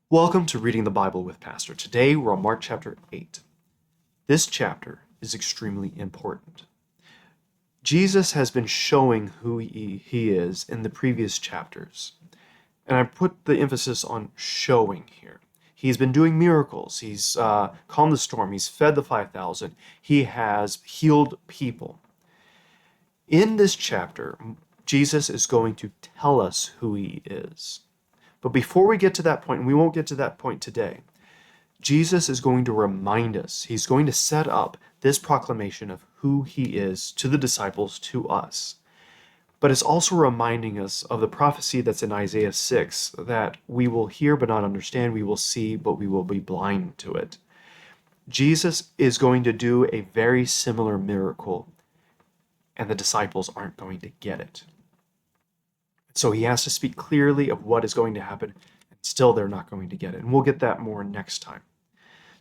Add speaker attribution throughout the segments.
Speaker 1: Welcome to Reading the Bible with Pastor. Today we're on Mark chapter 8. This chapter is extremely important. Jesus has been showing who he is in the previous chapters. And I put the emphasis on showing here. He's been doing miracles. He's calmed the storm. He's fed the 5,000. He has healed people. In this chapter, Jesus is going to tell us who he is. But before we get to that point, and we won't get to that point today, Jesus is going to remind us. He's going to set up this proclamation of who he is to the disciples, to us. But it's also reminding us of the prophecy that's in Isaiah 6, that we will hear but not understand, we will see but we will be blind to it. Jesus is going to do a very similar miracle, and the disciples aren't going to get it. So he has to speak clearly of what is going to happen, and still they're not going to get it. And we'll get that more next time.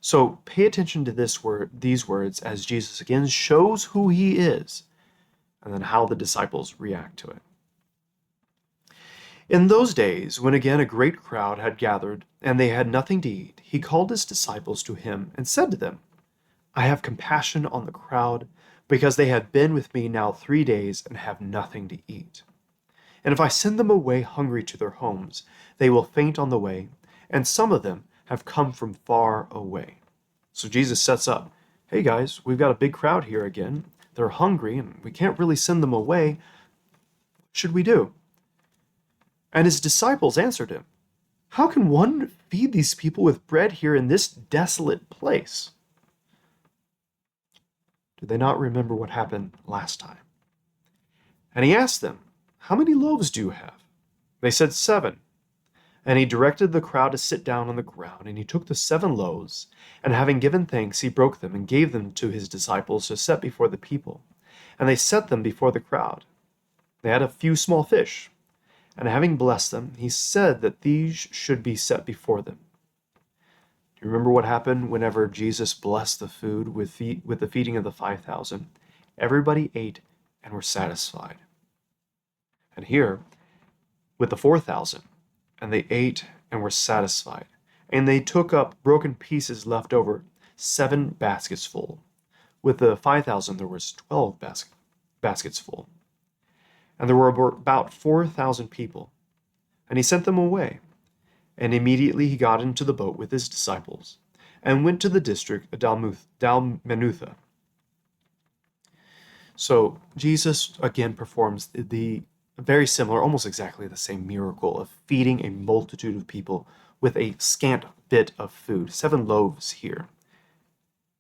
Speaker 1: So pay attention to these words as Jesus again shows who he is, and then how the disciples react to it. In those days, when again a great crowd had gathered, and they had nothing to eat, he called his disciples to him and said to them, I have compassion on the crowd, because they have been with me now 3 days and have nothing to eat. And if I send them away hungry to their homes, they will faint on the way, and some of them have come from far away. So Jesus sets up, hey guys, we've got a big crowd here again. They're hungry, and we can't really send them away. What should we do? And his disciples answered him, how can one feed these people with bread here in this desolate place? Do they not remember what happened last time? And he asked them, how many loaves do you have? They said 7. And he directed the crowd to sit down on the ground, and he took the 7 loaves, and having given thanks, he broke them and gave them to his disciples to set before the people. And they set them before the crowd. They had a few small fish, and having blessed them, he said that these should be set before them. Do you remember what happened whenever Jesus blessed the food with the feeding of the 5,000? Everybody ate and were satisfied. And here, with the 4,000, and they ate and were satisfied. And they took up broken pieces left over, 7 baskets full. With the 5,000, there was 12 baskets full. And there were about 4,000 people. And he sent them away. And immediately he got into the boat with his disciples, and went to the district of Dalmanutha. So Jesus again performs the very similar, almost exactly the same miracle of feeding a multitude of people with a scant bit of food. 7 loaves here.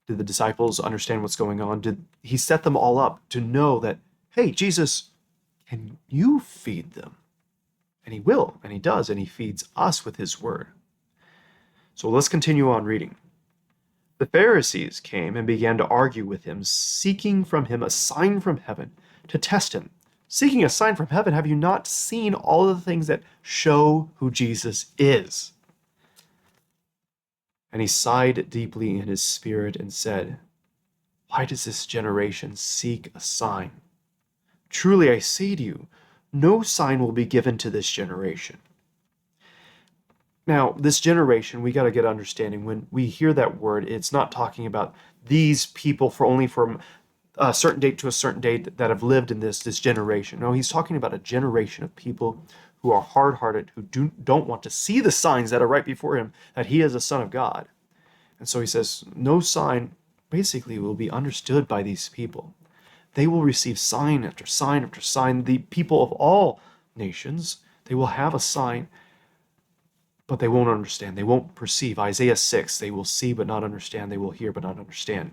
Speaker 1: Did the disciples understand what's going on? Did he set them all up to know that, hey, Jesus, can you feed them? And he will, and he does, and he feeds us with his word. So let's continue on reading. The Pharisees came and began to argue with him, seeking from him a sign from heaven to test him. Seeking a sign from heaven, have you not seen all of the things that show who Jesus is? And he sighed deeply in his spirit and said, why does this generation seek a sign? Truly I say to you, no sign will be given to this generation. Now, this generation, we got to get understanding. When we hear that word, it's not talking about these people only from a certain date to a certain date that have lived in this generation. No, he's talking about a generation of people who are hard-hearted, who don't want to see the signs that are right before him, that he is a son of God. And so he says, no sign basically will be understood by these people. They will receive sign after sign after sign. The people of all nations, they will have a sign, but they won't understand. They won't perceive. Isaiah 6, they will see but not understand. They will hear but not understand.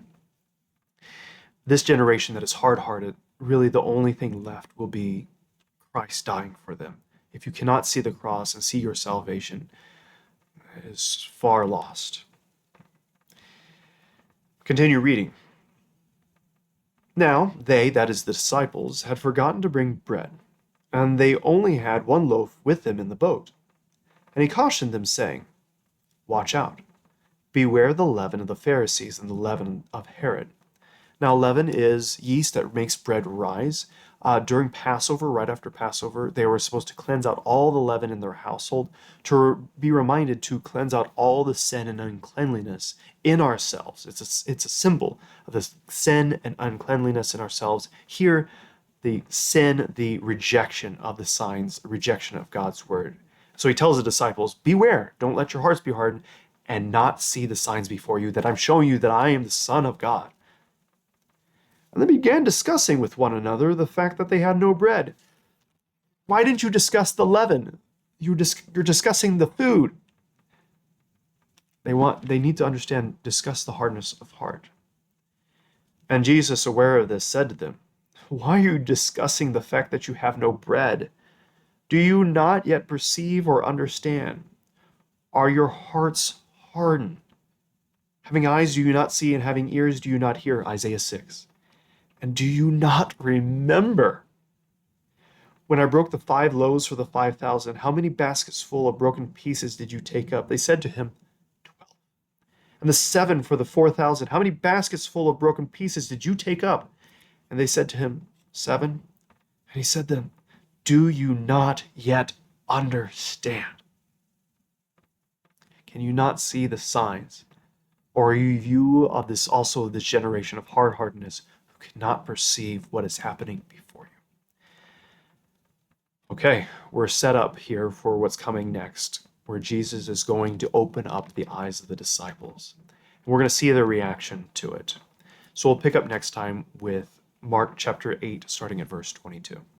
Speaker 1: This generation that is hard-hearted, really the only thing left will be Christ dying for them. If you cannot see the cross and see your salvation, it is far lost. Continue reading. Now they, that is the disciples, had forgotten to bring bread, and they only had 1 loaf with them in the boat. And he cautioned them, saying, watch out. Beware the leaven of the Pharisees and the leaven of Herod. Now leaven is yeast that makes bread rise. during Passover, right after Passover, they were supposed to cleanse out all the leaven in their household, to be reminded to cleanse out all the sin and uncleanliness in ourselves. It's a symbol of this sin and uncleanliness in ourselves. Here, the sin, the rejection of the signs, the rejection of God's word. So he tells the disciples, beware, don't let your hearts be hardened, and not see the signs before you, that I'm showing you that I am the Son of God. And they began discussing with one another the fact that they had no bread. Why didn't you discuss the leaven? You're discussing the food. They need to understand, discuss the hardness of heart. And Jesus, aware of this, said to them, why are you discussing the fact that you have no bread? Do you not yet perceive or understand? Are your hearts hardened? Having eyes do you not see, and having ears do you not hear? Isaiah 6. And do you not remember? When I broke the 5 loaves for the 5,000, how many baskets full of broken pieces did you take up? They said to him, 12. And the 7 for the 4,000, how many baskets full of broken pieces did you take up? And they said to him, 7. And he said to them, do you not yet understand? Can you not see the signs? Or are you of this generation of hard-heartedness, who cannot perceive what is happening before you? Okay, we're set up here for what's coming next, where Jesus is going to open up the eyes of the disciples. And we're going to see their reaction to it. So we'll pick up next time with Mark chapter 8, starting at verse 22.